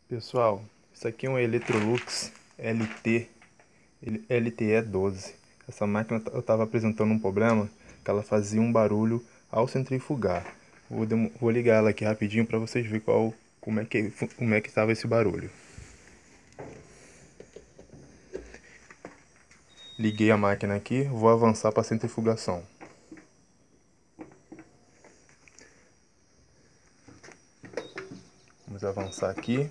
Pessoal, isso aqui é um Electrolux LTE 12. Essa máquina eu estava apresentando um problema que ela fazia um barulho ao centrifugar. Vou ligar ela aqui rapidinho para vocês verem como é que estava esse barulho. Liguei a máquina aqui, vou avançar para a centrifugação. Vamos avançar aqui.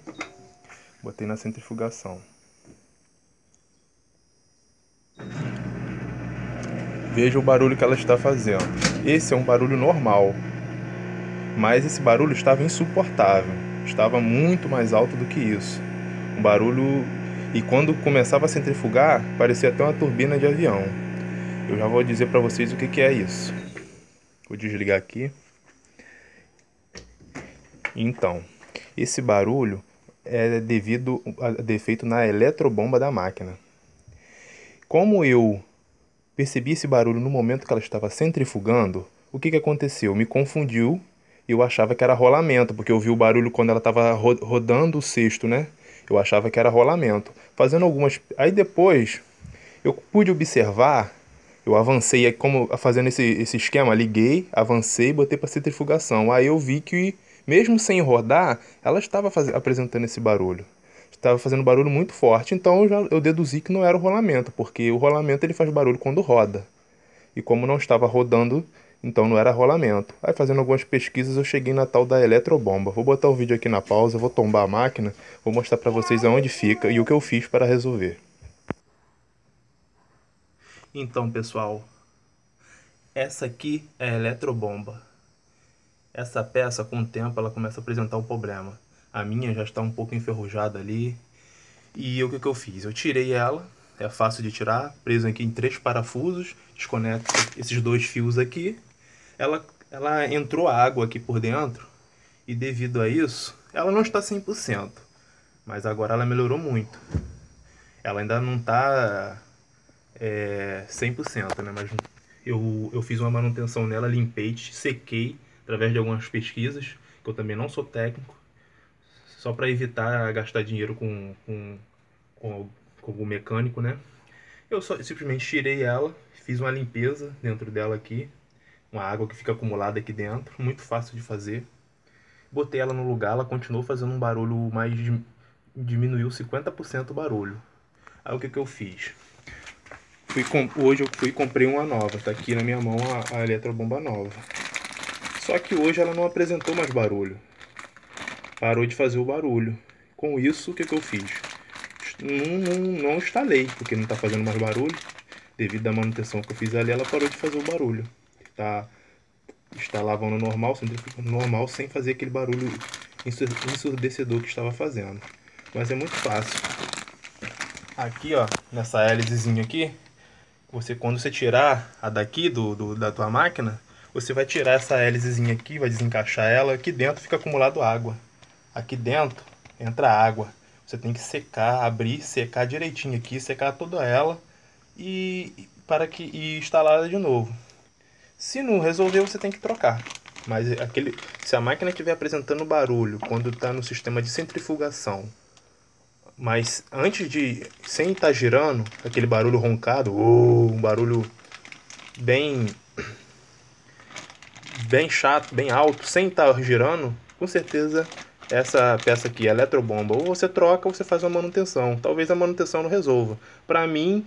Botei na centrifugação. Veja o barulho que ela está fazendo. Esse é um barulho normal, mas esse barulho estava insuportável. Estava muito mais alto do que isso. Um barulho... E quando começava a centrifugar, parecia até uma turbina de avião. Eu já vou dizer para vocês o que é isso. Vou desligar aqui. Então, esse barulho é devido a defeito na eletrobomba da máquina. Como eu percebi esse barulho no momento que ela estava centrifugando, o que aconteceu? Me confundiu. Eu achava que era rolamento, porque eu vi o barulho quando ela estava rodando o cesto, né? Eu achava que era rolamento. Fazendo algumas... Aí depois, eu pude observar, eu avancei, como fazendo esse esquema, liguei, avancei e botei para centrifugação. Aí eu vi que, mesmo sem rodar, ela estava apresentando esse barulho. Estava fazendo barulho muito forte, então eu deduzi que não era o rolamento, porque o rolamento ele faz barulho quando roda. E como não estava rodando, então não era rolamento. Aí fazendo algumas pesquisas eu cheguei na tal da eletrobomba. Vou botar o vídeo aqui na pausa, vou tombar a máquina, vou mostrar para vocês aonde fica e o que eu fiz para resolver. Então pessoal, essa aqui é a eletrobomba. Essa peça com o tempo ela começa a apresentar um problema. A minha já está um pouco enferrujada ali. E o que eu fiz? Eu tirei ela, é fácil de tirar, preso aqui em 3 parafusos, desconecto esses 2 fios aqui. Ela entrou água aqui por dentro e devido a isso, ela não está 100%, mas agora ela melhorou muito. Ela ainda não está 100%, né? Mas eu fiz uma manutenção nela, limpei, sequei através de algumas pesquisas, que eu também não sou técnico, só para evitar gastar dinheiro com o mecânico, né? Eu simplesmente tirei ela, fiz uma limpeza dentro dela aqui, uma água que fica acumulada aqui dentro, muito fácil de fazer. Botei ela no lugar, ela continuou fazendo um barulho, mas diminuiu 50% o barulho. Aí o que eu fiz? Hoje eu fui e comprei uma nova, tá aqui na minha mão a eletrobomba nova. Só que hoje ela não apresentou mais barulho. Parou de fazer o barulho. Com isso, o que eu fiz? Não instalei, porque não está fazendo mais barulho. Devido à manutenção que eu fiz ali, ela parou de fazer o barulho. Está lavando normal, centrifugando normal, sem fazer aquele barulho ensurdecedor que estava fazendo. Mas é muito fácil. Aqui, ó, nessa hélicezinha aqui, quando você tirar a daqui da tua máquina, você vai tirar essa hélicezinha aqui, vai desencaixar ela. Aqui dentro fica acumulado água. Aqui dentro entra água. Você tem que secar, abrir, secar direitinho aqui, secar toda ela e instalar ela de novo. Se não resolver, você tem que trocar. Mas se a máquina estiver apresentando barulho quando está no sistema de centrifugação, mas sem estar girando, aquele barulho roncado, um barulho bem chato, bem alto, sem estar girando, com certeza essa peça aqui é eletrobomba. Ou você troca ou você faz uma manutenção. Talvez a manutenção não resolva. Para mim,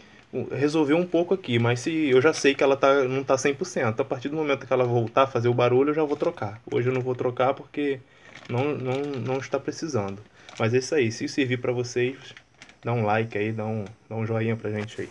resolveu um pouco aqui, mas se eu já sei que ela não está 100%. A partir do momento que ela voltar a fazer o barulho, eu já vou trocar. Hoje eu não vou trocar porque não está precisando. Mas é isso aí. Se servir para vocês, dá um like aí, dá um joinha pra gente aí.